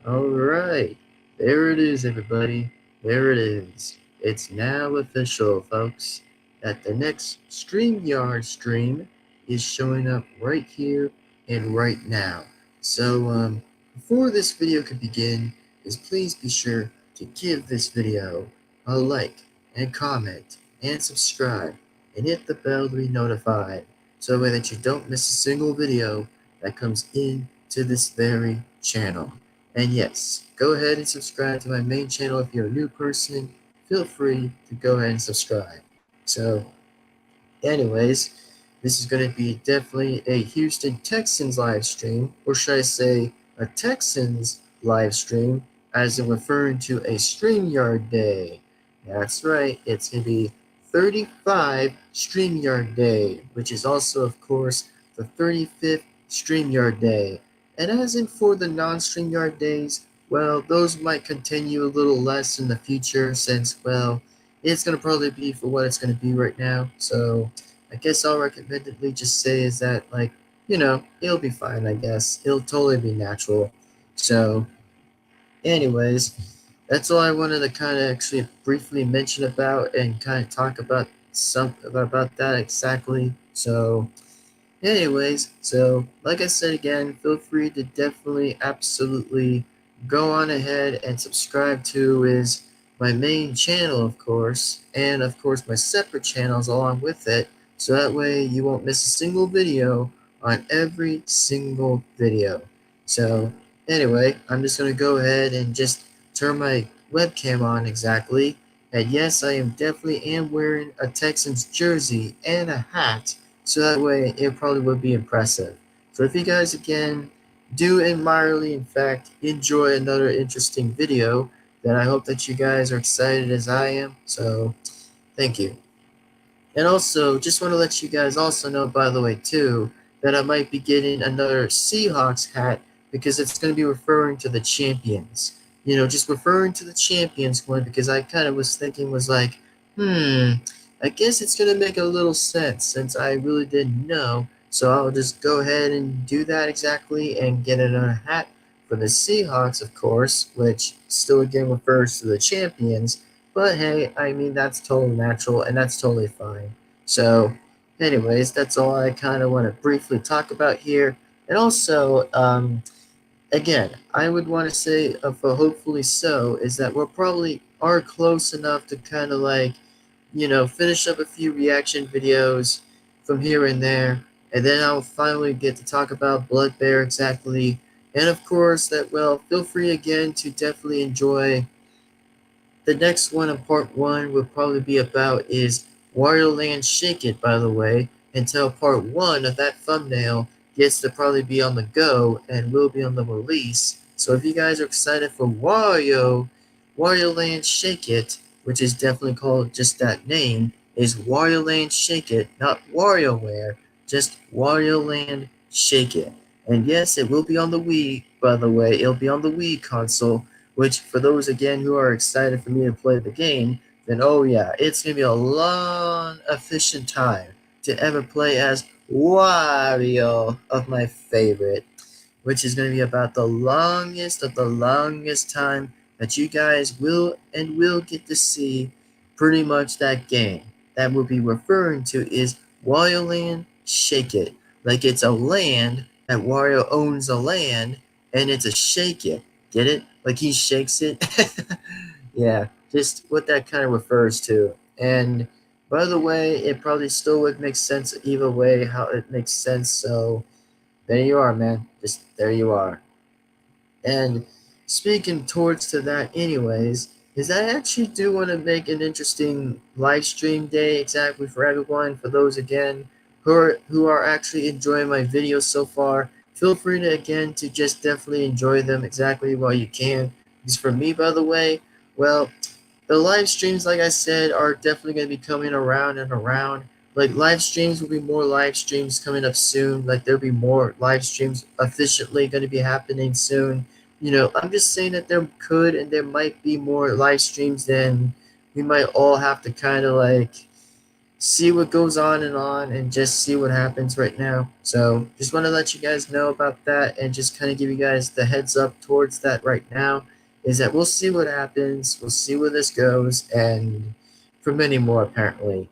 All right, there it is, everybody. There it is. It's now official, folks, that the next StreamYard stream is showing up right here and right now. So, before this video could begin, please be sure to give this video a like and comment and subscribe and hit the bell to be notified so that you don't miss a single video that comes into this very channel. And yes, go ahead and subscribe to my main channel if you're a new person. Feel free to go ahead and subscribe. So, anyways, this is going to be definitely a Houston Texans live stream, or should I say a Texans live stream, as in referring to a StreamYard day. That's right, it's going to be 35 StreamYard day, which is also, of course, the 35th StreamYard day. And as in for the non-StreamYard days, well, those might continue a little less in the future since, well, it's going to probably be for what it's going to be right now. So I guess I'll recommendedly just say is that, like, it'll be fine, I guess. It'll totally be natural. So, anyways, that's all I wanted to kind of actually briefly mention about and kind of talk about about that exactly. So, anyways, so like I said again, feel free to definitely, absolutely go on ahead and subscribe to my main channel, of course, and of course my separate channels along with it, so that way you won't miss a single video on every single video. So anyway, I'm just going to go ahead and just turn my webcam on exactly. And yes, I am definitely wearing a Texans jersey and a hat, so that way it probably would be impressive. So if you guys again do admirably, in fact, enjoy another interesting video, then I hope that you guys are excited as I am. So thank you. And also, just want to let you guys also know, by the way, too, that I might be getting another Seahawks hat because it's going to be referring to the champions. Just referring to the champions one, because I kind of was thinking was like, I guess it's going to make a little sense since I really didn't know. So I'll just go ahead and do that exactly and get another hat for the Seahawks, of course, which still again refers to the champions. But hey, I mean, that's totally natural and that's totally fine. So, anyways, that's all I kind of want to briefly talk about here. And also, again, I would want to say, for hopefully so, is that we're probably are close enough to kind of like, finish up a few reaction videos from here and there. And then I'll finally get to talk about Blood Bear exactly. And of course, that, well, feel free again to definitely enjoy the next one in part one will probably be about is Wario Land Shake It, by the way, until part one of that thumbnail gets to probably be on the go and will be on the release. So if you guys are excited for Wario Land Shake It, which is definitely called just that name, is Wario Land Shake It, not WarioWare, just Wario Land Shake It. And yes, it will be on the Wii, by the way. It'll be on the Wii console, which for those again who are excited for me to play the game, then oh yeah, it's going to be a long, efficient time to ever play as Wario of my favorite, which is going to be about the longest of the longest time that you guys will get to see pretty much that game. That we'll be referring to is Wario Land Shake It. Like it's a land that Wario owns a land and it's a shake it. Get it? Like he shakes it. Yeah, just what that kind of refers to. And by the way, it probably still would make sense either way how it makes sense. So there you are, man. Just there you are. And speaking towards to that anyways, is I actually do want to make an interesting live stream day exactly for everyone. For those again who are actually enjoying my videos so far, feel free to again to just definitely enjoy them exactly while you can. Because for me, by the way, well, the live streams, like I said, are definitely going to be coming around and around. Like live streams will be more live streams coming up soon. Like there'll be more live streams efficiently going to be happening soon. I'm just saying that there could and there might be more live streams than we might all have to kind of like see what goes on and just see what happens right now. So just want to let you guys know about that and just kind of give you guys the heads up towards that right now, is that we'll see what happens, we'll see where this goes, and for many more apparently.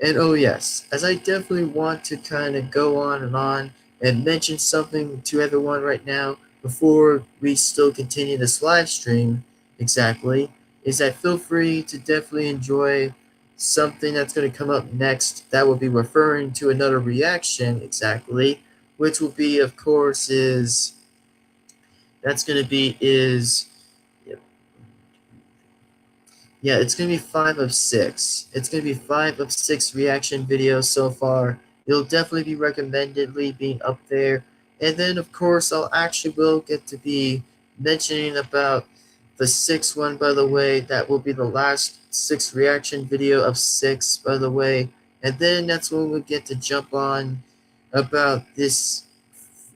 And oh yes, as I definitely want to kind of go on and mention something to everyone right now before we still continue this live stream, exactly, is that feel free to definitely enjoy something that's going to come up next that will be referring to another reaction, exactly, which will be, of course, is that's going to be is yeah, it's going to be 5 of 6. It's going to be 5 of 6 reaction videos so far. It'll definitely be recommendedly being up there. And then, of course, I'll actually will get to be mentioning about the 6th one, by the way. That will be the last 6 reaction video of 6, by the way. And then that's when we get to jump on about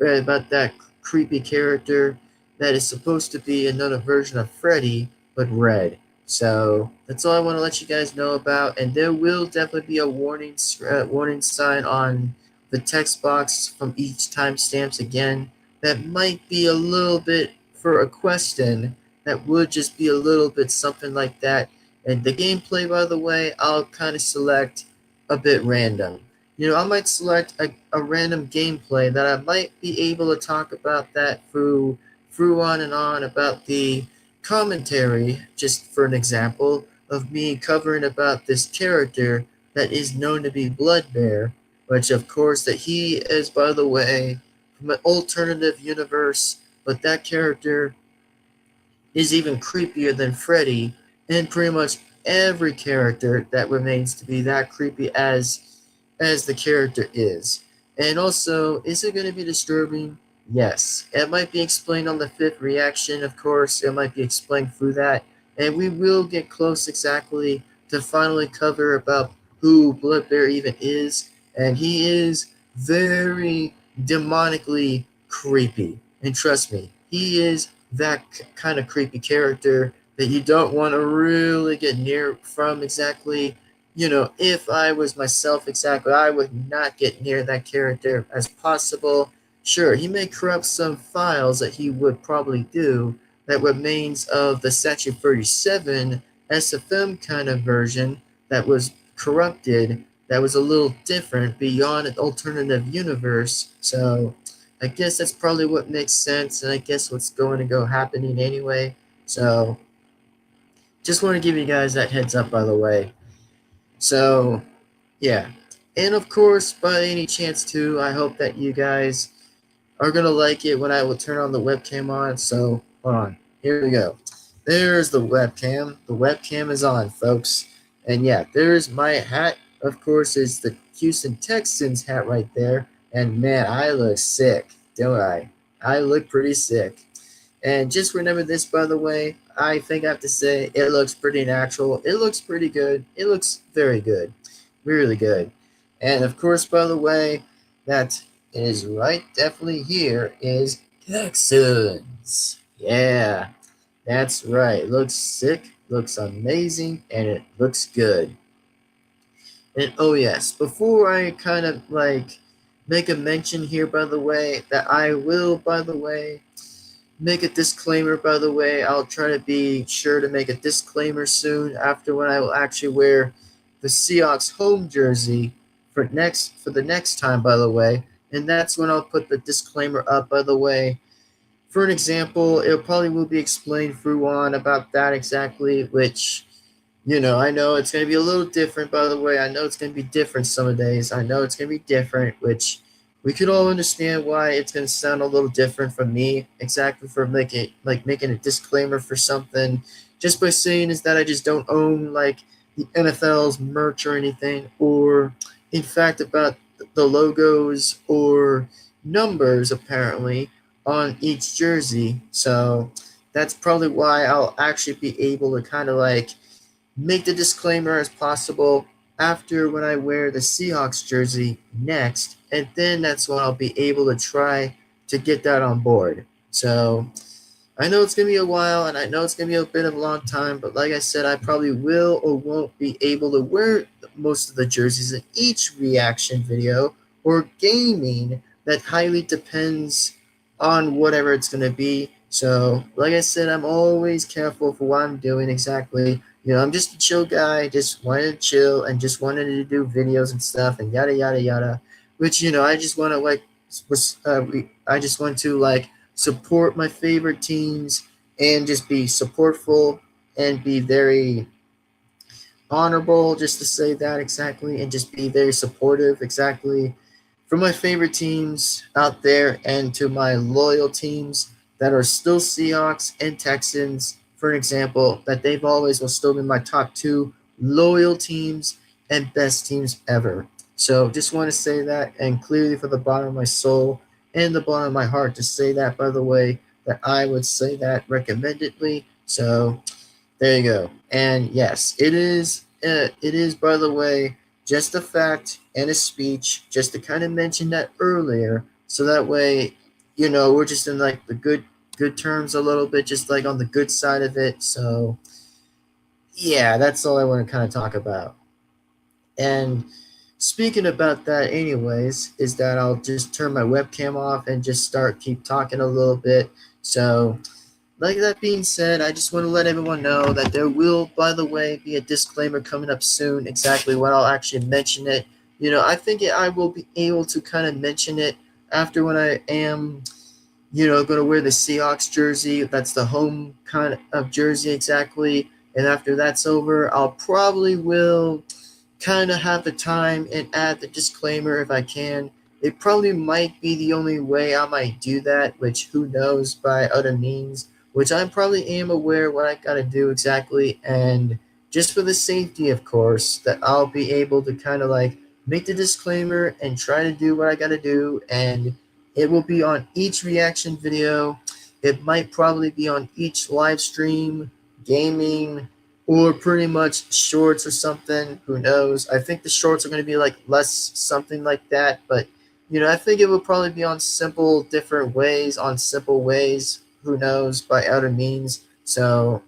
about that creepy character that is supposed to be another version of Freddy, but red. So that's all I want to let you guys know about, and there will definitely be a warning sign on the text box from each timestamps again. That might be a little bit for a question. That would just be a little bit something like that. And the gameplay, by the way, I'll kind of select a bit random. I might select a random gameplay that I might be able to talk about that through on and on about the commentary, just for an example, of me covering about this character that is known to be Bloodbear, which of course that he is, by the way, from an alternative universe, but that character is even creepier than Freddy, and pretty much every character that remains to be that creepy as the character is. And also, is it going to be disturbing? Yes. It might be explained on the 5th reaction, of course. It might be explained through that. And we will get close exactly to finally cover about who Bloodbear even is. And he is very demonically creepy. And trust me, he is that kind of creepy character that you don't want to really get near from exactly. If I was myself exactly, I would not get near that character as possible. Sure, he may corrupt some files that he would probably do that remains of the Section 37 SFM kind of version that was corrupted, that was a little different beyond an alternative universe. So I guess that's probably what makes sense, and I guess what's going to go happening anyway. So just want to give you guys that heads up, by the way. So yeah, and of course, by any chance too, I hope that you guys are gonna like it when I will turn on the webcam on. So hold on, here we go. There's the webcam. The webcam is on, folks. And yeah, there's my hat. Of course, is the Houston Texans hat right there. And man, I look sick, don't I? I look pretty sick. And just remember this, by the way, I think I have to say it looks pretty natural. It looks pretty good. It looks very good. Really good. And of course, by the way, that is right definitely here is Texans. Yeah, that's right. It looks sick, looks amazing, and it looks good. And oh yes, before I kind of make a mention here, by the way, that I will, by the way, make a disclaimer, by the way. I'll try to be sure to make a disclaimer soon after when I will actually wear the Seahawks home jersey for the next time, by the way. And that's when I'll put the disclaimer up, by the way. For an example, it probably will be explained through on about that exactly, which, I know it's going to be a little different, by the way. I know it's going to be different some days. I know it's going to be different, which we could all understand why it's going to sound a little different from me, exactly for making a disclaimer for something. Just by saying is that I just don't own the NFL's merch or anything, or in fact about the logos or numbers apparently on each jersey. So that's probably why I'll actually be able to kind of make the disclaimer as possible after when I wear the Seahawks jersey next, and then that's when I'll be able to try to get that on board. So I know it's going to be a while, and I know it's going to be a bit of a long time, but like I said, I probably will or won't be able to wear most of the jerseys in each reaction video or gaming. That highly depends on whatever it's going to be. So, like I said, I'm always careful for what I'm doing exactly. I'm just a chill guy, just wanted to chill and just wanted to do videos and stuff and yada yada yada. Which I just want to I just want to support my favorite teams and just be supportful and be very honorable, just to say that exactly, and just be very supportive exactly for my favorite teams out there and to my loyal teams that are still Seahawks and Texans, for an example, that they've always will still be my top two loyal teams and best teams ever. So just want to say that, and clearly for the bottom of my soul and the bottom of my heart to say that, by the way, that I would say that recommendedly. So there you go. And yes, it is. It is, by the way, just a fact and a speech, just to kind of mention that earlier, so that way, we're just in like the good terms a little bit, just like on the good side of it. So yeah, that's all I want to kind of talk about. And speaking about that, anyways, is that I'll just turn my webcam off and just keep talking a little bit. So like that being said, I just want to let everyone know that there will, by the way, be a disclaimer coming up soon. Exactly what I'll actually mention it. I think I will be able to kind of mention it after when I am, going to wear the Seahawks jersey. That's the home kind of jersey exactly. And after that's over, I'll probably will kind of have the time and add the disclaimer if I can. It probably might be the only way I might do that, which who knows by other means, which I probably am aware what I gotta do exactly, and just for the safety, of course, that I'll be able to kind of make the disclaimer and try to do what I gotta do, and it will be on each reaction video. It might probably be on each live stream, gaming, or pretty much shorts or something. Who knows? I think the shorts are going to be like less something like that, but I think it will probably be on simple, different ways, on simple ways. Who knows by other means? So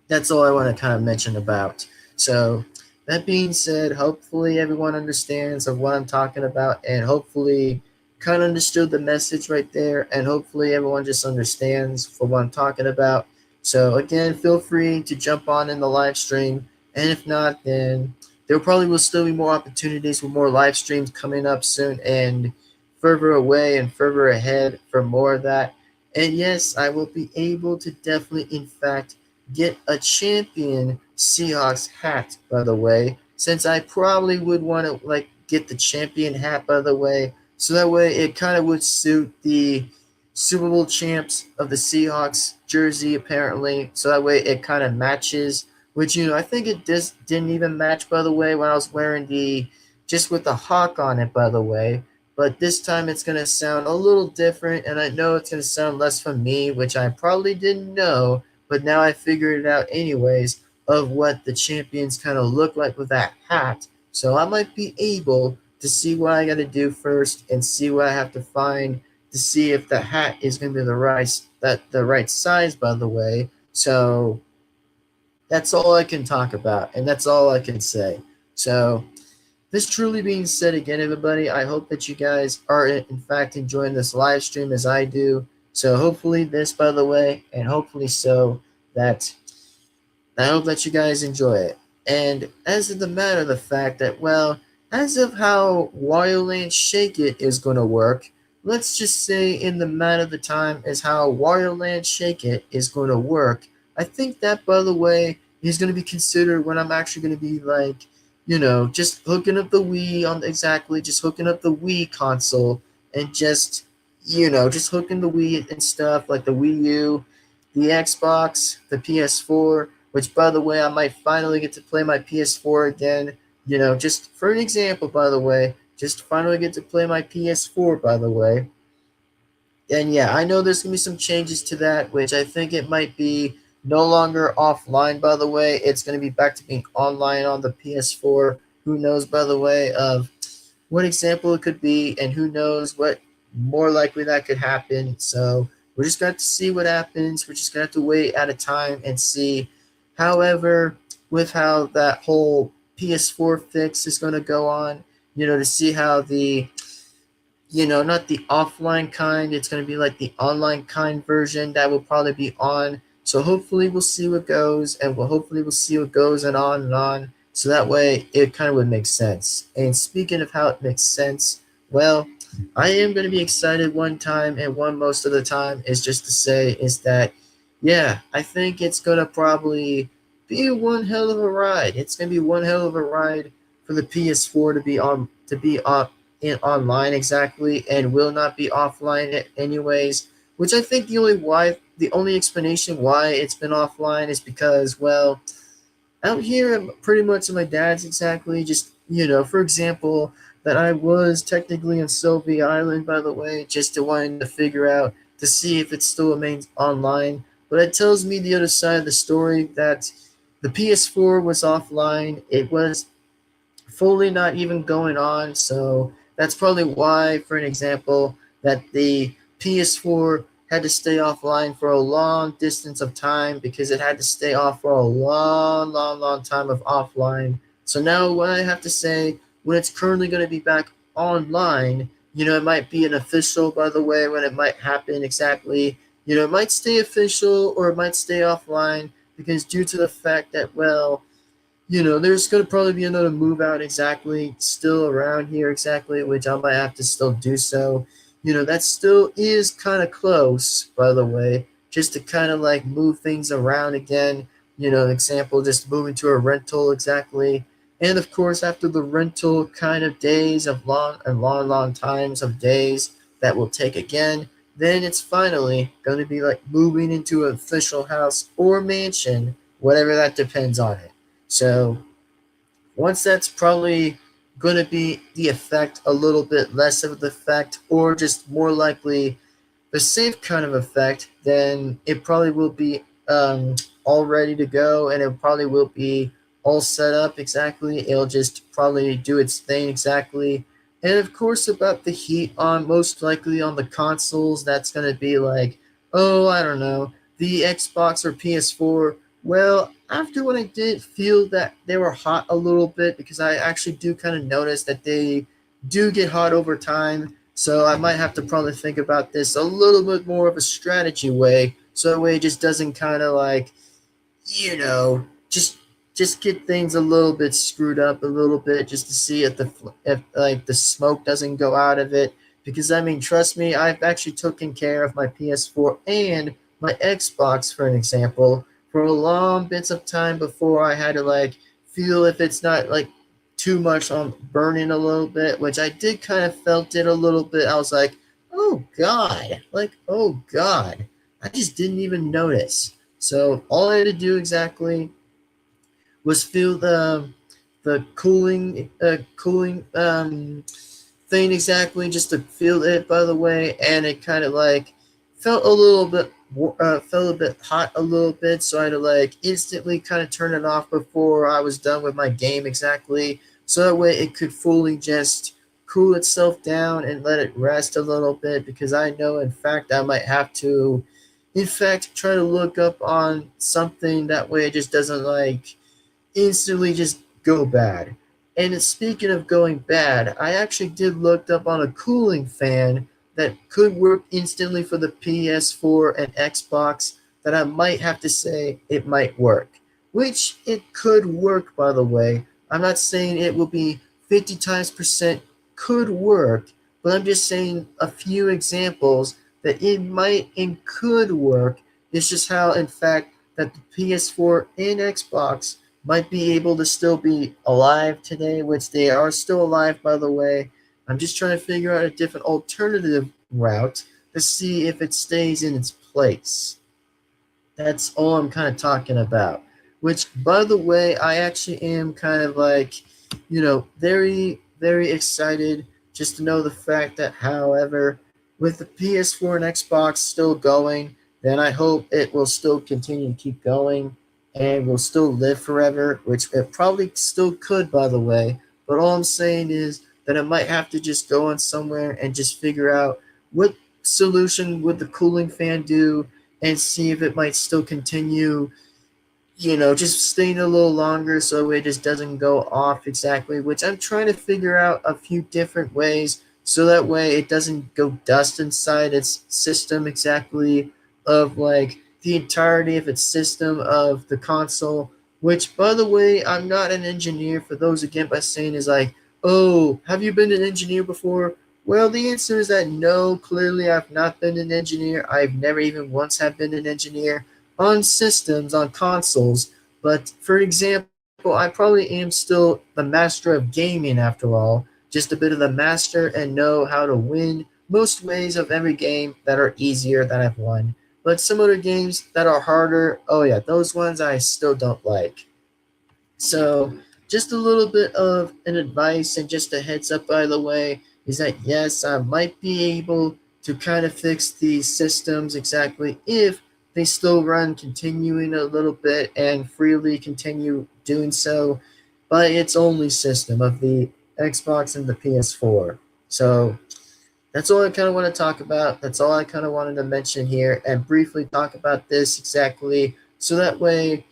that's all I want to kind of mention about. So that being said, hopefully everyone understands of what I'm talking about, and hopefully kind of understood the message right there, and hopefully everyone just understands for what I'm talking about. So again, feel free to jump on in the live stream, and if not, then there probably will still be more opportunities with more live streams coming up soon and further away and further ahead for more of that. And yes, I will be able to definitely, in fact, get a champion Seahawks hat, by the way, since I probably would want to get the champion hat, by the way, so that way it kind of would suit the Super Bowl champs of the Seahawks jersey, apparently, so that way it kind of matches, which I think it didn't even match, by the way, when I was wearing the just with the hawk on it, by the way. But this time it's going to sound a little different, and I know it's going to sound less from me, which I probably didn't know, but now I figured it out anyways of what the champions kind of look like with that hat. So I might be able to see what I got to do first and see what I have to find to see if the hat is going to be the right size, by the way. So that's all I can talk about, and that's all I can say. So this truly being said again, everybody, I hope that you guys are in fact enjoying this live stream as I do. So hopefully this, by the way, and hopefully so, that I hope that you guys enjoy it. And as of the matter of the fact that, well, as of how Wildland Shake It is going to work, let's just say in the matter of the time as how Wildland Shake It is going to work, I think that, by the way, is going to be considered when I'm actually going to be just hooking up the Wii on exactly, just hooking up the Wii console and just hooking the Wii and stuff like the Wii U, the Xbox, the PS4, which, by the way, I might finally get to play my PS4 again. Just for an example, by the way, just finally get to play my PS4, by the way. And yeah, I know there's going to be some changes to that, which I think it might be no longer offline, by the way. It's going to be back to being online on the PS4. Who knows, by the way, of what example it could be, and who knows what more likely that could happen. So we're just going to see what happens. We're just going to have to wait at a time and see. However, with how that whole PS4 fix is going to go on, to see how the not the offline kind. It's going to be like the online kind version that will probably be on. So hopefully we'll see what goes, and hopefully we'll see what goes and on and on. So that way it kind of would make sense. And speaking of how it makes sense, well, I am going to be excited one time, and one most of the time is just to say is that, yeah, I think it's going to probably be one hell of a ride. It's going to be one hell of a ride for the PS4 to be on in online exactly, and will not be offline anyways, which I think the only explanation why it's been offline is because, well, out here I'm pretty much at my dad's exactly, just for example, that I was technically in Sylvia Island, by the way, just to wanting to figure out to see if it still remains online. But it tells me the other side of the story that the PS4 was offline. It was fully not even going on. So that's probably why, for an example, that the PS4 had to stay offline for a long distance of time, because it had to stay off for a long, long, long time of offline. So now what I have to say, when it's currently going to be back online, it might be an official, by the way, when it might happen exactly. It might stay official or it might stay offline, because due to the fact that, well, there's going to probably be another move out exactly still around here exactly, which I might have to still do so. That still is kind of close, by the way, just to kind of like move things around again. Example, just moving to a rental exactly. And of course, after the rental kind of days of long and long, long times of days that will take again, then it's finally going to be like moving into an official house or mansion, whatever that depends on it. So once that's probably going to be the effect, a little bit less of the effect, or just more likely the same kind of effect, then it probably will be all ready to go, and it probably will be all set up exactly. It'll just probably do its thing exactly. And of course, about the heat on, most likely on the consoles, that's going to be like, oh, I don't know, the Xbox or PS4. Well, after when I did feel that they were hot a little bit, because I actually do kind of notice that they do get hot over time. So I might have to probably think about this a little bit more of a strategy way, so that way it just doesn't kind of like, just get things a little bit screwed up a little bit, just to see if like the smoke doesn't go out of it. Because I mean, trust me, I've actually taken care of my PS4 and my Xbox, for an example, for long bits of time before I had to like feel if it's not like too much on burning a little bit, which I did kind of felt it a little bit. I was like, oh God, like, oh God, I just didn't even notice. So all I had to do exactly was feel the cooling thing exactly, just to feel it, by the way, and it kind of like felt a little bit felt a bit hot a little bit, so I had to like instantly kind of turn it off before I was done with my game exactly, so that way it could fully just cool itself down and let it rest a little bit, because I know in fact I might have to in fact try to look up on something, that way it just doesn't like instantly just go bad. And speaking of going bad, I actually did look up on a cooling fan that could work instantly for the PS4 and Xbox, that I might have to say it might work. Which it could work, by the way. I'm not saying it will be 50 times percent could work, but I'm just saying a few examples that it might and could work. It's just how, in fact, that the PS4 and Xbox might be able to still be alive today, which they are still alive, by the way. I'm just trying to figure out a different alternative route to see if it stays in its place. That's all I'm kind of talking about. Which, by the way, I actually am kind of like, very, very excited just to know the fact that, however, with the PS4 and Xbox still going, then I hope it will still continue to keep going and will still live forever, which it probably still could, by the way. But all I'm saying is that I might have to just go on somewhere and just figure out what solution would the cooling fan do, and see if it might still continue, just staying a little longer so it just doesn't go off exactly, which I'm trying to figure out a few different ways so that way it doesn't go dust inside its system exactly of like the entirety of its system of the console, which by the way, I'm not an engineer for those again by saying is like, oh, have you been an engineer before? Well, the answer is that no, clearly I've not been an engineer. I've never even once have been an engineer on systems, on consoles. But for example, I probably am still the master of gaming after all, just a bit of the master and know how to win most ways of every game that are easier that I've won. But some other games that are harder, oh yeah, those ones I still don't like. So, just a little bit of an advice and just a heads up, by the way, is that yes, I might be able to kind of fix these systems exactly if they still run continuing a little bit and freely continue doing so by its only system of the Xbox and the PS4. So, that's all I kind of want to talk about. That's all I kind of wanted to mention here and briefly talk about this exactly so that way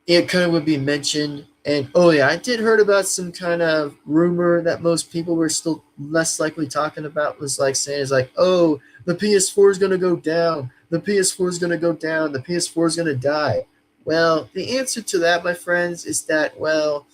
it kind of would be mentioned. And oh yeah, I did heard about some kind of rumor that most people were still less likely talking about was like saying is like, oh, the PS4 is gonna go down, the PS4 is gonna go down, the PS4 is gonna die. Well, the answer to that, my friends, is that well,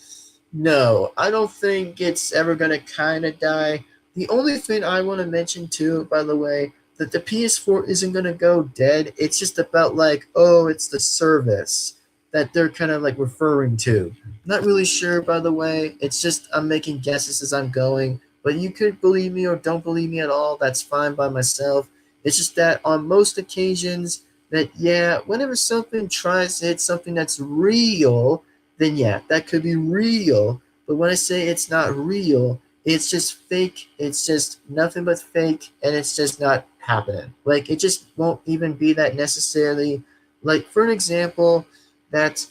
no, I don't think it's ever gonna kind of die. The only thing I want to mention too, by the way, that the PS4 isn't gonna go dead. It's just about like, oh, it's the service that they're kind of like referring to. Not really sure, by the way. It's just I'm making guesses as I'm going. But you could believe me or don't believe me at all. That's fine by myself. It's just that on most occasions, that yeah, whenever something tries to hit something that's real, then yeah, that could be real. But when I say it's not real, it's just fake. It's just nothing but fake, and it's just not happening. Like it just won't even be that necessarily. Like for an example, that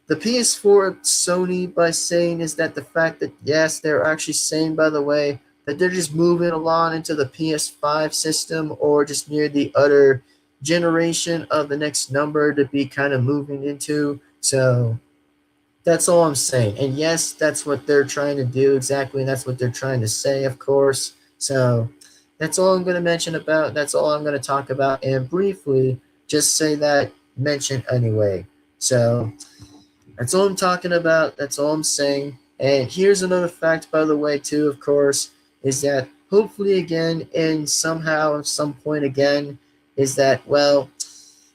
the PS4 Sony by saying is that the fact that yes, they're actually saying by the way that they're just moving along into the PS5 system or just near the other generation of the next number to be kind of moving into. So that's all I'm saying. And yes, that's what they're trying to do exactly, and that's what they're trying to say, of course. So that's all I'm going to mention about. That's all I'm going to talk about, and briefly just say that mention anyway. So that's all I'm talking about. That's all I'm saying. And here's another fact, by the way, too, of course, is that hopefully again, and somehow, at some point again, is that, well,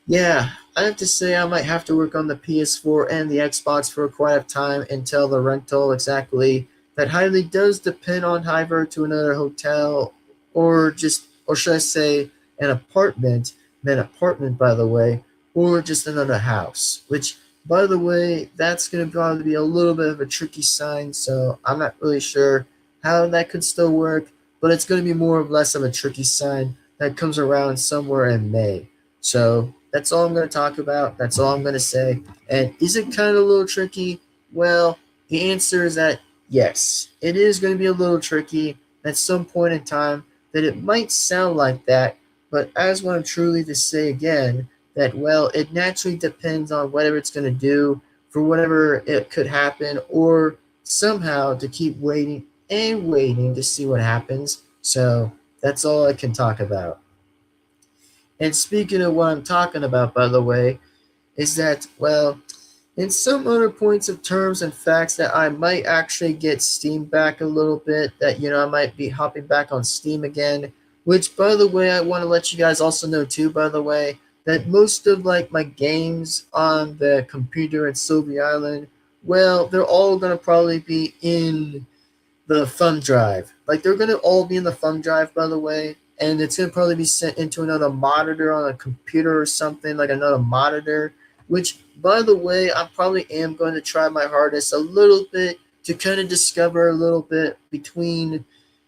yeah, I have to say I might have to work on the PS4 and the Xbox for quite a time until the rental exactly. That highly does depend on either to another hotel or just, or should I say, an apartment, by the way, or just another house, which by the way, that's going to probably be a little bit of a tricky sign, so I'm not really sure how that could still work, but it's going to be more or less of a tricky sign that comes around somewhere in May. So that's all I'm going to talk about. That's all I'm going to say. And is it kind of a little tricky? Well, the answer is that yes, it is going to be a little tricky at some point in time, that it might sound like that, but as what I'm truly to say again, that well, it naturally depends on whatever it's going to do for whatever it could happen, or somehow to keep waiting and waiting to see what happens. So that's all I can talk about. And speaking of what I'm talking about, by the way, is that, well, in some other points of terms and facts that I might actually get Steam back a little bit, that, I might be hopping back on Steam again, which, by the way, I want to let you guys also know, too, by the way, that most of, like, my games on the computer at Sylvie Island, well, they're all going to probably be in the thumb drive. Like they're gonna all be in the thumb drive, by the way, and it's gonna probably be sent into another monitor on a computer or something like another monitor. Which, by the way, I probably am going to try my hardest a little bit to kind of discover a little bit between,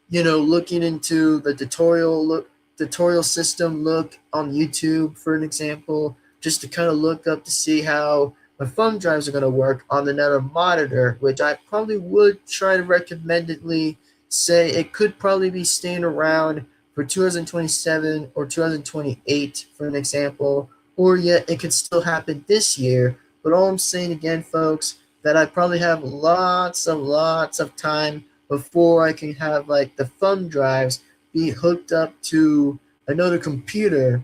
looking into the tutorial system look on YouTube, for an example, just to kind of look up to see how my thumb drives are going to work on another monitor, which I probably would try to recommendedly say it could probably be staying around for 2027 or 2028, for an example, or yet it could still happen this year. But all I'm saying again, folks, that I probably have lots of time before I can have like the thumb drives be hooked up to another computer.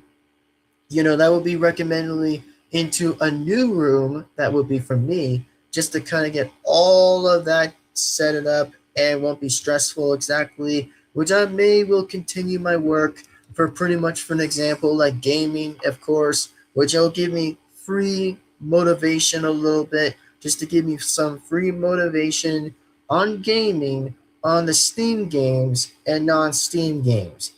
That would be recommendedly into a new room that would be for me, just to kind of get all of that set it up and won't be stressful exactly, which I may will continue my work for pretty much, for an example, like gaming, of course, which will give me free motivation a little bit, just to give me some free motivation on gaming on the Steam games and non-Steam games,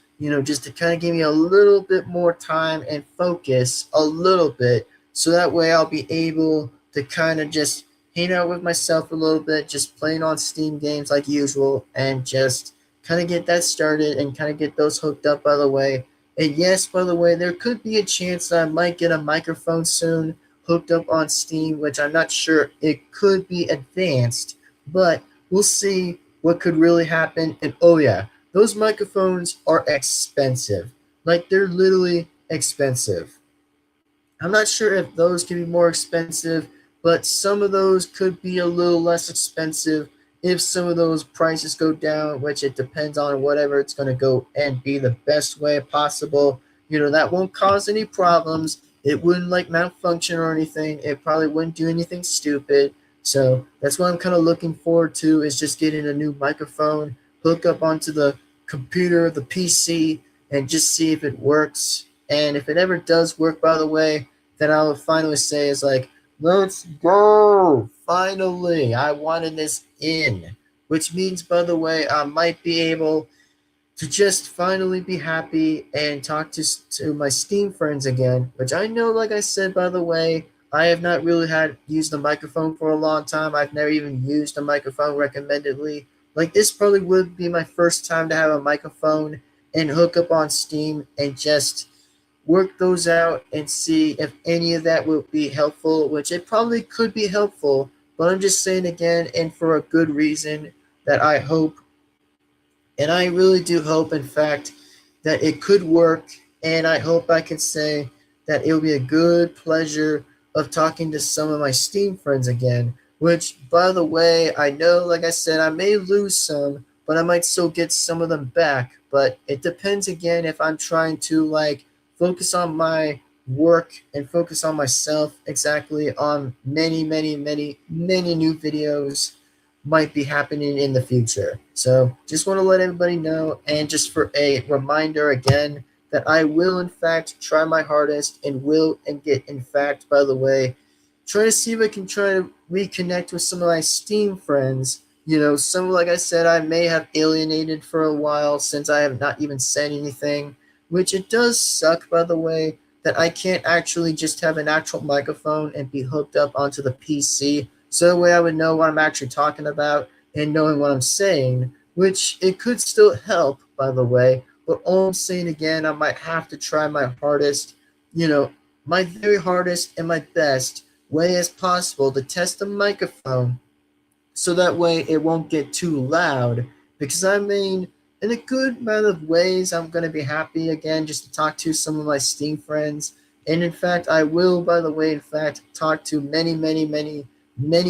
just to kind of give me a little bit more time and focus a little bit. So that way I'll be able to kind of just hang out with myself a little bit, just playing on Steam games like usual, and just kind of get that started and kind of get those hooked up, by the way. And yes, by the way, there could be a chance that I might get a microphone soon hooked up on Steam, which I'm not sure. It could be advanced, but we'll see what could really happen. And oh yeah, those microphones are expensive. Like, they're literally expensive. I'm not sure if those can be more expensive, but some of those could be a little less expensive if some of those prices go down, which it depends on whatever it's going to go and be the best way possible. That won't cause any problems. It wouldn't like malfunction or anything. It probably wouldn't do anything stupid. So that's what I'm kind of looking forward to, is just getting a new microphone, hook up onto the computer, the PC, and just see if it works. And if it ever does work, by the way, then I'll finally say is like, let's go! Finally, I wanted this in. Which means, by the way, I might be able to just finally be happy and talk to my Steam friends again, which I know, like I said, by the way, I have not really used a microphone for a long time. I've never even used a microphone recommendedly. Like, this probably would be my first time to have a microphone and hook up on Steam and just work those out and see if any of that will be helpful, which it probably could be helpful, but I'm just saying again, and for a good reason, that I hope, and I really do hope, in fact, that it could work, and I hope I can say that it will be a good pleasure of talking to some of my Steam friends again, which, by the way, I know, like I said, I may lose some, but I might still get some of them back. But it depends again if I'm trying to like focus on my work and focus on myself exactly on many new videos might be happening in the future. So just want to let everybody know, and just for a reminder again, that I will in fact try my hardest and will and get, in fact, by the way, try to see if I can try to reconnect with some of my Steam friends. Some, like I said, I may have alienated for a while since I have not even said anything, which it does suck, by the way, that I can't actually just have an actual microphone and be hooked up onto the PC. So that way I would know what I'm actually talking about and knowing what I'm saying, which it could still help, by the way. But all I'm saying again, I might have to try my hardest, my very hardest and my best way as possible to test the microphone, so that way it won't get too loud. Because I mean, in a good amount of ways, I'm going to be happy again just to talk to some of my Steam friends. And in fact, I will, by the way, in fact, talk to many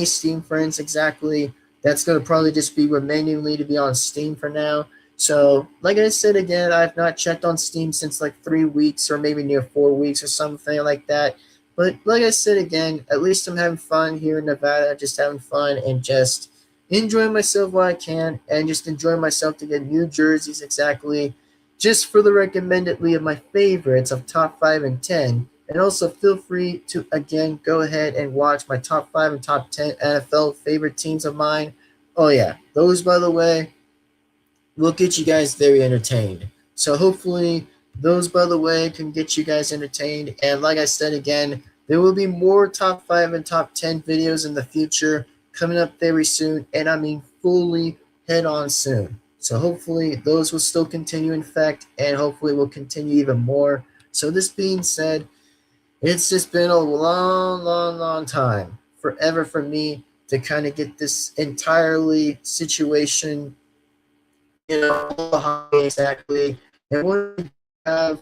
Steam friends exactly. That's going to probably just be remainingly to be on Steam for now. So, like I said again, I've not checked on Steam since like 3 weeks or maybe near 4 weeks or something like that. But like I said again, at least I'm having fun here in Nevada, just having fun and just enjoying myself while I can, and just enjoying myself to get new jerseys exactly, just for the recommendedly of my favorites of top 5 and 10. And also feel free to again go ahead and watch my top 5 and top 10 NFL favorite teams of mine. Oh yeah, those, by the way, will get you guys very entertained. So hopefully those, by the way, can get you guys entertained. And like I said again, there will be more top 5 and top 10 videos in the future coming up very soon, and I mean fully head on soon. So hopefully those will still continue, in fact, and hopefully will continue even more. So this being said, it's just been a long time, forever, for me to kind of get this entirely situation, exactly, And once I have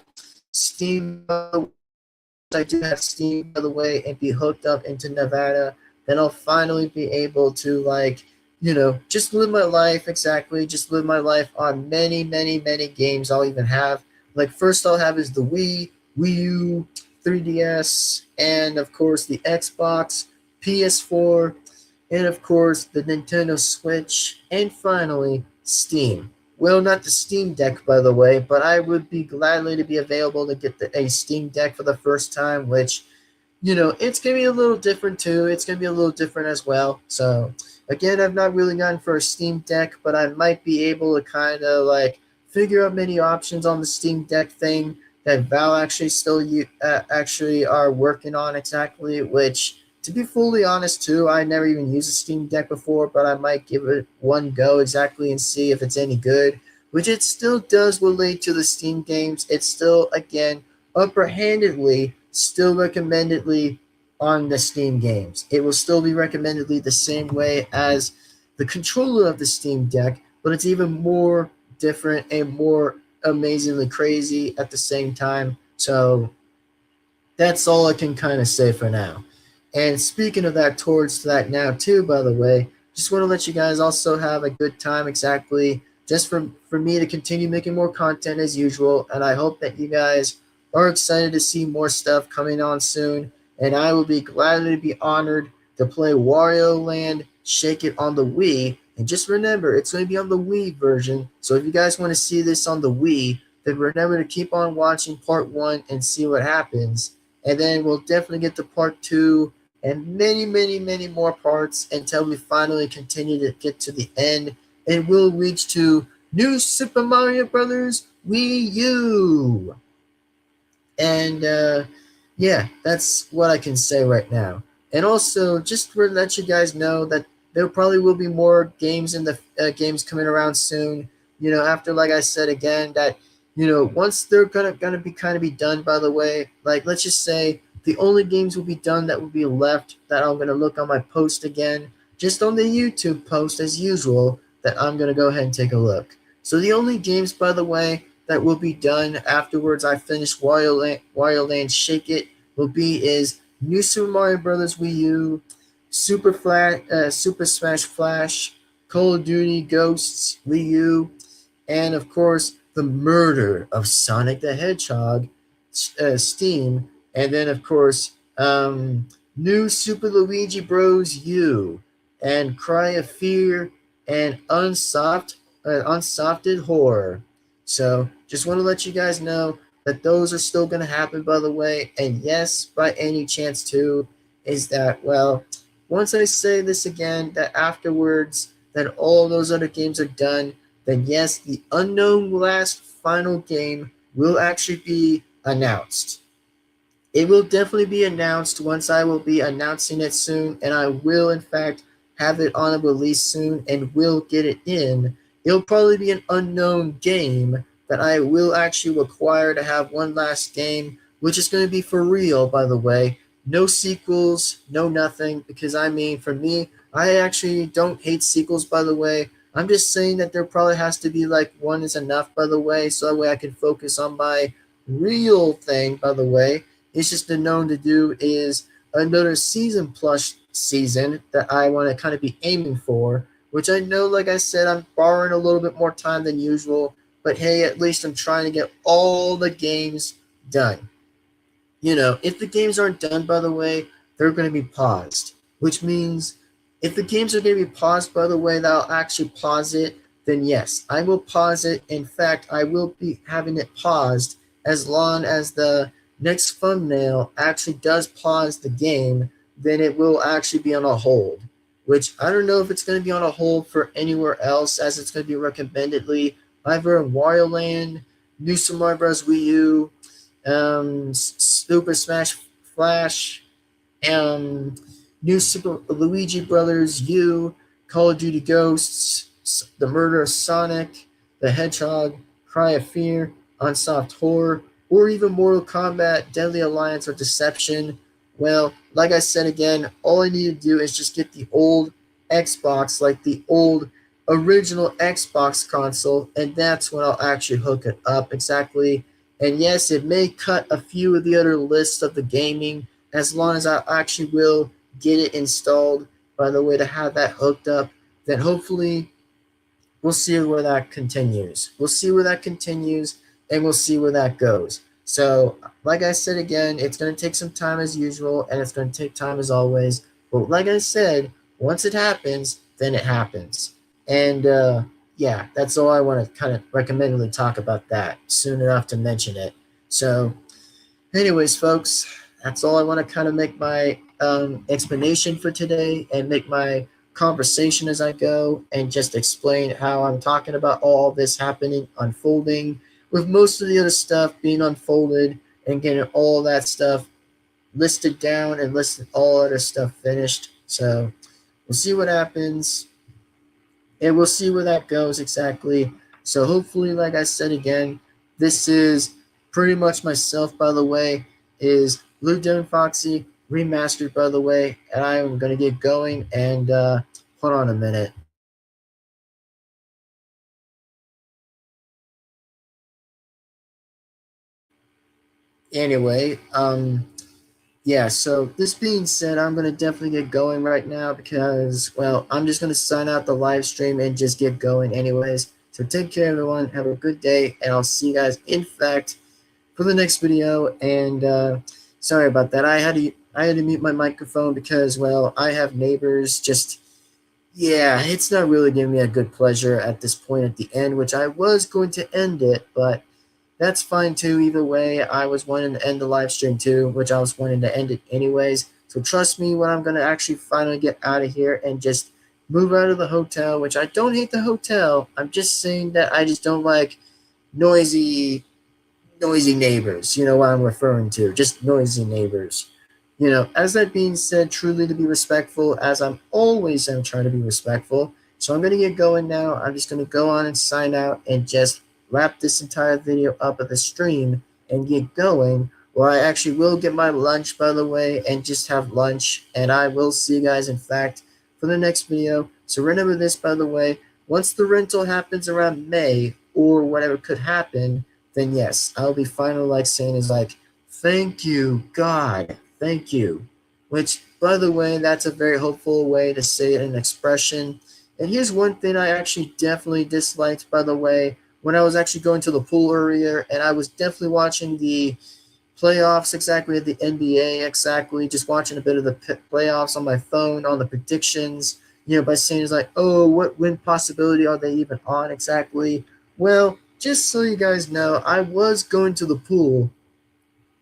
Steam, I do have Steam, by the way, and be hooked up into Nevada, then I'll finally be able to, like, just live my life exactly. Just live my life on many, many, many games I'll even have. Like, first I'll have is the Wii U, 3DS, and of course the Xbox, PS4, and of course the Nintendo Switch, and finally Steam. Well, not the Steam Deck, by the way, but I would be gladly to be available to get a Steam Deck for the first time, which, it's going to be a little different too. It's going to be a little different as well. So, again, I've not really gone for a Steam Deck, but I might be able to kind of like figure out many options on the Steam Deck thing that Valve actually still actually are working on exactly, which, to be fully honest too, I never even used a Steam Deck before, but I might give it one go exactly and see if it's any good, which it still does relate to the Steam games. It's still, again, upper-handedly, still recommendedly on the Steam games. It will still be recommendedly the same way as the controller of the Steam Deck, but it's even more different and more amazingly crazy at the same time. So that's all I can kind of say for now. And speaking of that, towards that now too, by the way, just want to let you guys also have a good time exactly just for me to continue making more content as usual. And I hope that you guys are excited to see more stuff coming on soon. And I will be gladly to be honored to play Wario Land Shake It on the Wii. And just remember, it's going to be on the Wii version. So if you guys want to see this on the Wii, then remember to keep on watching part 1 and see what happens. And then we'll definitely get to part 2 and many, many, many more parts until we finally continue to get to the end. And we'll reach to New Super Mario Brothers Wii U. And yeah, that's what I can say right now. And also, just to let you guys know that there probably will be more games in the games coming around soon. After, like I said again, that once they're gonna be kind of be done. By the way, like, let's just say the only games will be done that will be left that I'm gonna look on my post again, just on the YouTube post as usual. That I'm gonna go ahead and take a look. So the only games, by the way, that will be done afterwards I finish Wario Land Shake It will be is New Super Mario Bros. Wii U, Super Smash Flash, Call of Duty Ghosts Wii U, and of course the murder of Sonic the Hedgehog Steam, and then of course New Super Luigi Bros. U, and Cry of Fear, and Unsofted Horror. So just want to let you guys know that those are still going to happen, by the way. And yes, by any chance too, is that, well, once I say this again, that afterwards that all those other games are done, then yes, the unknown last final game will actually be announced. It will definitely be announced once I will be announcing it soon, and I will in fact have it on a release soon and will get it in. It'll probably be an unknown game that I will actually require to have one last game, which is going to be for real, by the way. No sequels, no nothing, because I mean, for me, I actually don't hate sequels, by the way. I'm just saying that there probably has to be like one is enough, by the way, so that way I can focus on my real thing, by the way. It's just been known to do is another season plus season that I want to kind of be aiming for, which I know, like I said, I'm borrowing a little bit more time than usual, but hey, at least I'm trying to get all the games done. If the games aren't done, by the way, they're going to be paused, which means if the games are going to be paused, by the way, that I'll actually pause it, then yes, I will pause it. In fact, I will be having it paused as long as the next thumbnail actually does pause the game, then it will actually be on a hold, which I don't know if it's going to be on a hold for anywhere else, as it's going to be recommendedly either in Wario Land, New Super Mario Bros. Wii U, Super Smash Flash, New Super Luigi Brothers U, Call of Duty Ghosts, The Murder of Sonic the Hedgehog, Cry of Fear, Unsolved Horror, or even Mortal Kombat, Deadly Alliance, or Deception. Well, like I said again, all I need to do is just get the old Xbox, like the old original Xbox console, and that's when I'll actually hook it up exactly. And yes, it may cut a few of the other lists of the gaming, as long as I actually will get it installed, by the way, to have that hooked up. Then hopefully we'll see where that continues. We'll see where that continues, and we'll see where that goes. So, like I said again, it's going to take some time as usual, and it's going to take time as always. But like I said, once it happens, then it happens. And yeah, that's all I want to kind of recommendedly talk about that soon enough to mention it. So, anyways, folks, that's all I want to kind of make my explanation for today, and make my conversation as I go, and just explain how I'm talking about all this happening, unfolding, with most of the other stuff being unfolded, and getting all that stuff listed down and listed all other stuff finished. So we'll see what happens, and we'll see where that goes exactly. So hopefully, like I said again, this is pretty much myself, by the way, is Blue Devin-Foxy remastered, by the way, and I am going to get going. And hold on a minute. Anyway, yeah, so this being said, I'm going to definitely get going right now, because, well, I'm just going to sign out the live stream and just get going anyways. So take care, everyone. Have a good day, and I'll see you guys, in fact, for the next video. And sorry about that. I had to mute my microphone because, well, I have neighbors. Just, yeah, it's not really giving me a good pleasure at this point at the end, which I was going to end it, but that's fine too. Either way, I was wanting to end the live stream too, which I was wanting to end it anyways. So trust me when I'm going to actually finally get out of here and just move out of the hotel, which I don't hate the hotel. I'm just saying that I just don't like noisy neighbors. You know what I'm referring to, just noisy neighbors. As that being said, truly to be respectful, as I'm always am trying to be respectful. So I'm going to get going now. I'm just going to go on and sign out and just wrap this entire video up of the stream and get going, where I actually will get my lunch, by the way, and just have lunch. And I will see you guys, in fact, for the next video. So remember this, by the way, once the rental happens around May, or whatever could happen, then yes, I'll be finally like saying is like, thank you, God, thank you. Which, by the way, that's a very hopeful way to say it, an expression. And here's one thing I actually definitely disliked, by the way, when I was actually going to the pool earlier, and I was definitely watching the playoffs exactly at the NBA exactly, just watching a bit of the playoffs on my phone, on the predictions, by saying it's like, oh, what win possibility are they even on exactly? Well, just so you guys know, I was going to the pool,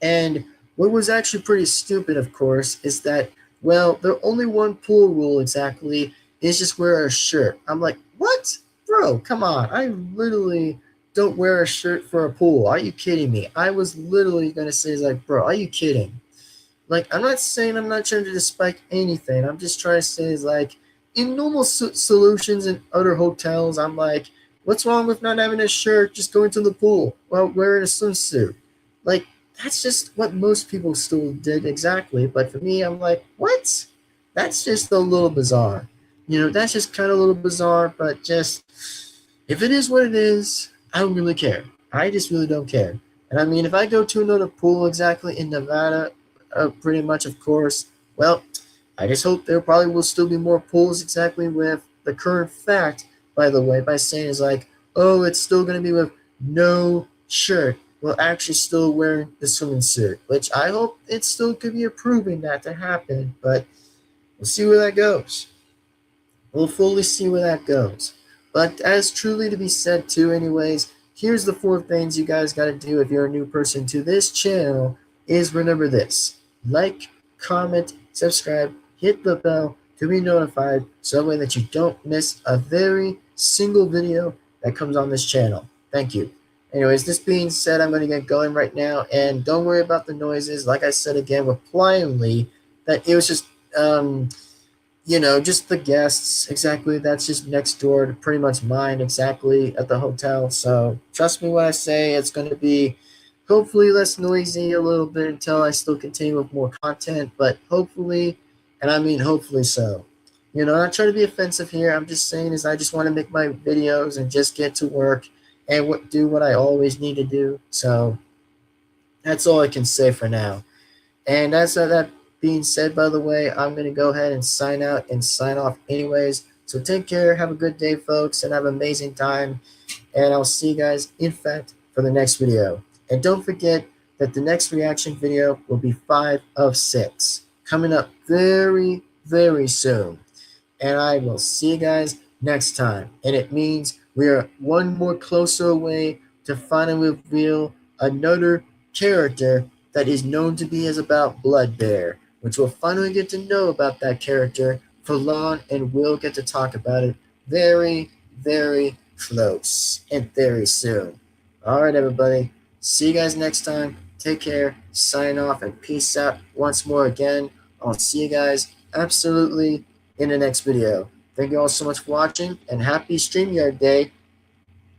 and what was actually pretty stupid, of course, is that, well, the only one pool rule exactly is just wear a shirt. I'm like, what? Bro, come on. I literally don't wear a shirt for a pool. Are you kidding me? I was literally going to say, like, bro, are you kidding? Like, I'm not saying I'm not trying to despite anything. I'm just trying to say is like, in normal solutions in other hotels, I'm like, what's wrong with not having a shirt, just going to the pool while wearing a swimsuit? Like, that's just what most people still did exactly. But for me, I'm like, what? That's just a little bizarre. That's just kind of a little bizarre, but just, if it is what it is, I don't really care. I just really don't care. And I mean, if I go to another pool exactly in Nevada, pretty much, of course, well, I just hope there probably will still be more pools exactly with the current fact, by the way, by saying is like, oh, it's still going to be with no shirt. Well, actually still wearing the swimming suit, which I hope it still could be approving that to happen, but we'll see where that goes. We'll fully see where that goes. But as truly to be said too, anyways, here's the 4 things you guys got to do if you're a new person to this channel, is remember this. Like, comment, subscribe, hit the bell to be notified, so that way that you don't miss a very single video that comes on this channel. Thank you. Anyways, this being said, I'm going to get going right now, and don't worry about the noises. Like I said again, replyingly, that it was just just the guests, exactly. That's just next door to pretty much mine, exactly, at the hotel. So trust me when I say it's going to be hopefully less noisy a little bit until I still continue with more content, but hopefully, and I mean hopefully so. Not trying to be offensive here. I'm just saying is I just want to make my videos and just get to work and do what I always need to do. So that's all I can say for now. And as of that being said, by the way, I'm going to go ahead and sign out and sign off anyways. So take care, have a good day, folks, and have an amazing time. And I'll see you guys, in fact, for the next video. And don't forget that the next reaction video will be 5 of 6, coming up very, very soon. And I will see you guys next time. And it means we are one more closer away to finally reveal another character that is known to be as about Blood Bear, which we'll finally get to know about that character for long, and we'll get to talk about it very, very close and very soon. All right, everybody. See you guys next time. Take care, sign off, and peace out once more again. I'll see you guys absolutely in the next video. Thank you all so much for watching, and happy StreamYard Day,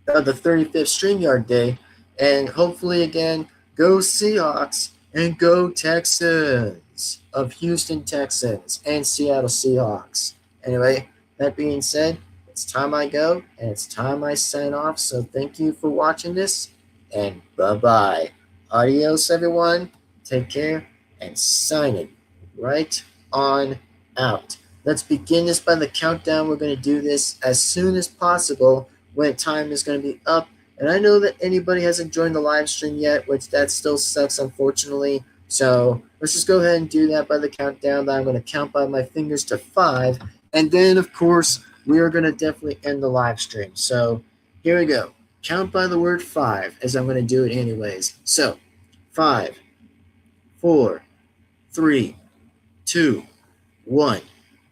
the 35th StreamYard Day, and hopefully again, go Seahawks and go Texans of Houston Texans and Seattle Seahawks. Anyway, that being said, it's time I go and it's time I sign off. So thank you for watching this, and bye-bye. Adios, everyone. Take care, and signing right on out. Let's begin this by the countdown. We're going to do this as soon as possible when time is going to be up. And I know that anybody hasn't joined the live stream yet, which that still sucks, unfortunately. So let's just go ahead and do that by the countdown. I'm going to count by my fingers to 5. And then, of course, we are going to definitely end the live stream. So here we go. Count by the word 5, as I'm going to do it anyways. So 5, 4, 3, 2, 1,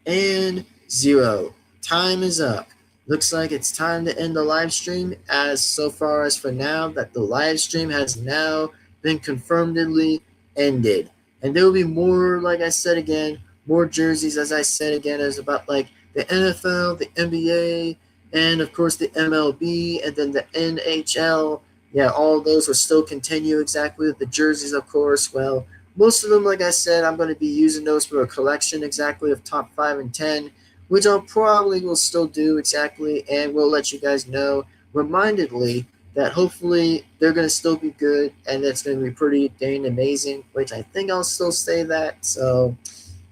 and 0. Time is up. Looks like it's time to end the live stream, as so far as for now that the live stream has now been confirmedly ended. And there will be more, like I said again, more jerseys, as I said again, as about like the NFL, the NBA, and of course the MLB, and then the NHL. Yeah, all those will still continue exactly with the jerseys, of course. Well, most of them, like I said, I'm going to be using those for a collection exactly of top 5 and 10, which I'll probably will still do exactly, and we'll let you guys know remindedly that hopefully they're going to still be good, and it's going to be pretty dang amazing, which I think I'll still say that. So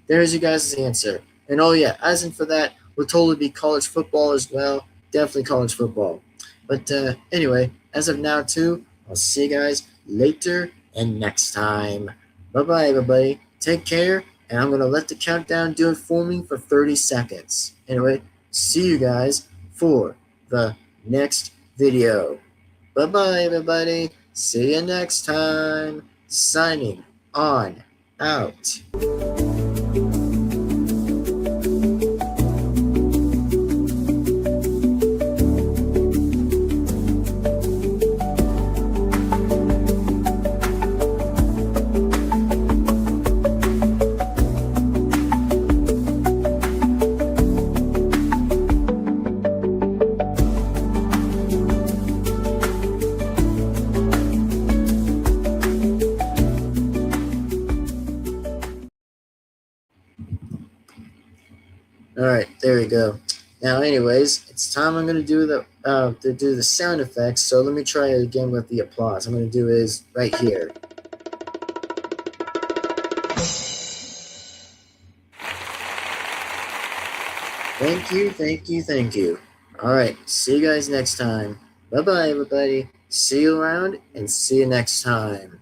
there's you guys' answer. And oh yeah, as in for that, will totally be college football as well. Definitely college football. But anyway, as of now too, I'll see you guys later and next time. Bye-bye, everybody. Take care, and I'm going to let the countdown do it for me for 30 seconds. Anyway, see you guys for the next video. Bye-bye, everybody. See you next time. Signing on out. All right, there we go. Now, anyways, it's time. I'm going to do the sound effects. So let me try it again with the applause. I'm going to do is right here. Thank you, thank you, thank you. All right, see you guys next time. Bye-bye, everybody. See you around, and see you next time.